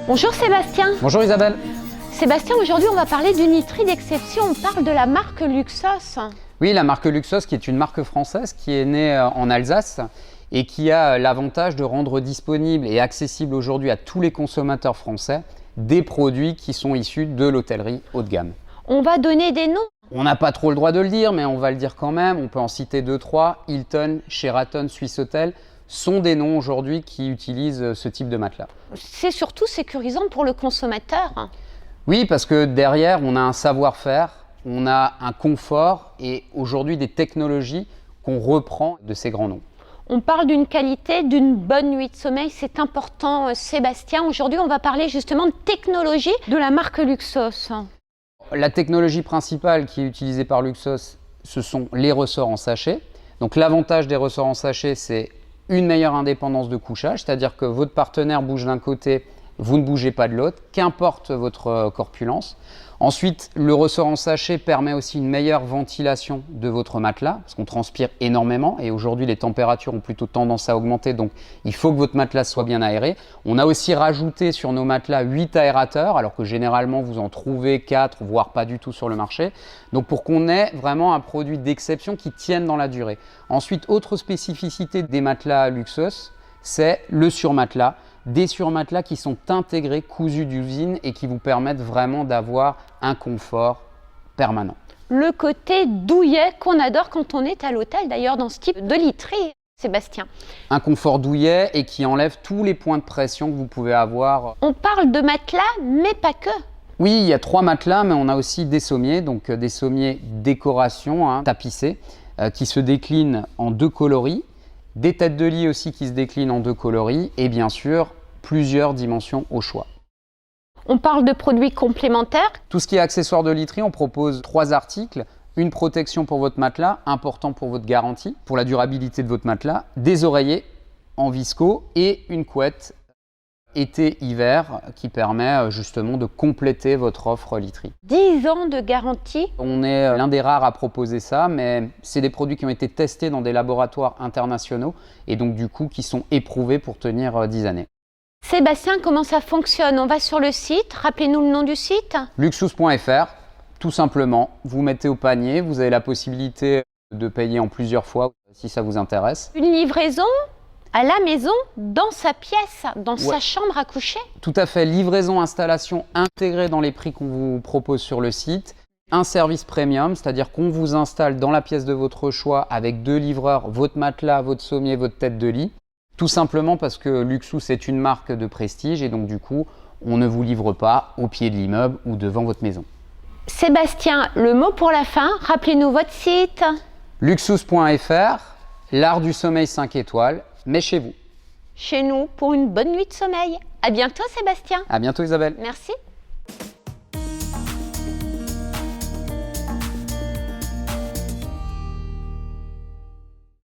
Bonjour Sébastien. Bonjour Isabelle. Sébastien, aujourd'hui on va parler d'une literie d'exception. On parle de la marque Luxos. Oui, la marque Luxos qui est une marque française qui est née en Alsace et qui a l'avantage de rendre disponible et accessible aujourd'hui à tous les consommateurs français des produits qui sont issus de l'hôtellerie haut de gamme. On va donner des noms. On n'a pas trop le droit de le dire, mais on va le dire quand même. On peut en citer 2-3. Hilton, Sheraton, Swissôtel sont des noms aujourd'hui qui utilisent ce type de matelas. C'est surtout sécurisant pour le consommateur. Oui, parce que derrière, on a un savoir-faire, on a un confort et aujourd'hui des technologies qu'on reprend de ces grands noms. On parle d'une qualité, d'une bonne nuit de sommeil, c'est important Sébastien. Aujourd'hui, on va parler justement de technologie de la marque Luxos. La technologie principale qui est utilisée par Luxos, ce sont les ressorts en sachet. Donc l'avantage des ressorts en sachet, c'est une meilleure indépendance de couchage, c'est-à-dire que votre partenaire bouge d'un côté, vous ne bougez pas de l'autre, qu'importe votre corpulence. Ensuite, le ressort en sachet permet aussi une meilleure ventilation de votre matelas, parce qu'on transpire énormément et aujourd'hui les températures ont plutôt tendance à augmenter, donc il faut que votre matelas soit bien aéré. On a aussi rajouté sur nos matelas 8 aérateurs, alors que généralement vous en trouvez 4, voire pas du tout sur le marché. Donc pour qu'on ait vraiment un produit d'exception qui tienne dans la durée. Ensuite, autre spécificité des matelas Luxos, c'est le surmatelas. Des surmatelas qui sont intégrés, cousus d'usine et qui vous permettent vraiment d'avoir un confort permanent. Le côté douillet qu'on adore quand on est à l'hôtel, d'ailleurs dans ce type de literie, Sébastien. Un confort douillet et qui enlève tous les points de pression que vous pouvez avoir. On parle de matelas, mais pas que. Oui, il y a 3 matelas, mais on a aussi des sommiers, donc des sommiers décoration, tapissés, qui se déclinent en 2 coloris. Des têtes de lit aussi qui se déclinent en 2 coloris et bien sûr plusieurs dimensions au choix. On parle de produits complémentaires. Tout ce qui est accessoires de literie, on propose 3 articles. Une protection pour votre matelas, important pour votre garantie, pour la durabilité de votre matelas, des oreillers en visco et une couette été-hiver qui permet justement de compléter votre offre literie. 10 ans de garantie. On est l'un des rares à proposer ça, mais c'est des produits qui ont été testés dans des laboratoires internationaux et donc du coup qui sont éprouvés pour tenir 10 années. Sébastien, comment ça fonctionne? On va sur le site, rappelez-nous le nom du site. Luxus.fr, tout simplement, vous mettez au panier, vous avez la possibilité de payer en plusieurs fois si ça vous intéresse. Une livraison à la maison, dans sa pièce, dans sa chambre à coucher? Tout à fait, livraison, installation intégrée dans les prix qu'on vous propose sur le site. Un service premium, c'est-à-dire qu'on vous installe dans la pièce de votre choix avec 2 livreurs, votre matelas, votre sommier, votre tête de lit. Tout simplement parce que Luxus est une marque de prestige et donc du coup, on ne vous livre pas au pied de l'immeuble ou devant votre maison. Sébastien, le mot pour la fin, rappelez-nous votre site. Luxus.fr, l'art du sommeil 5 étoiles, mais chez vous. Chez nous pour une bonne nuit de sommeil. À bientôt Sébastien. À bientôt Isabelle. Merci.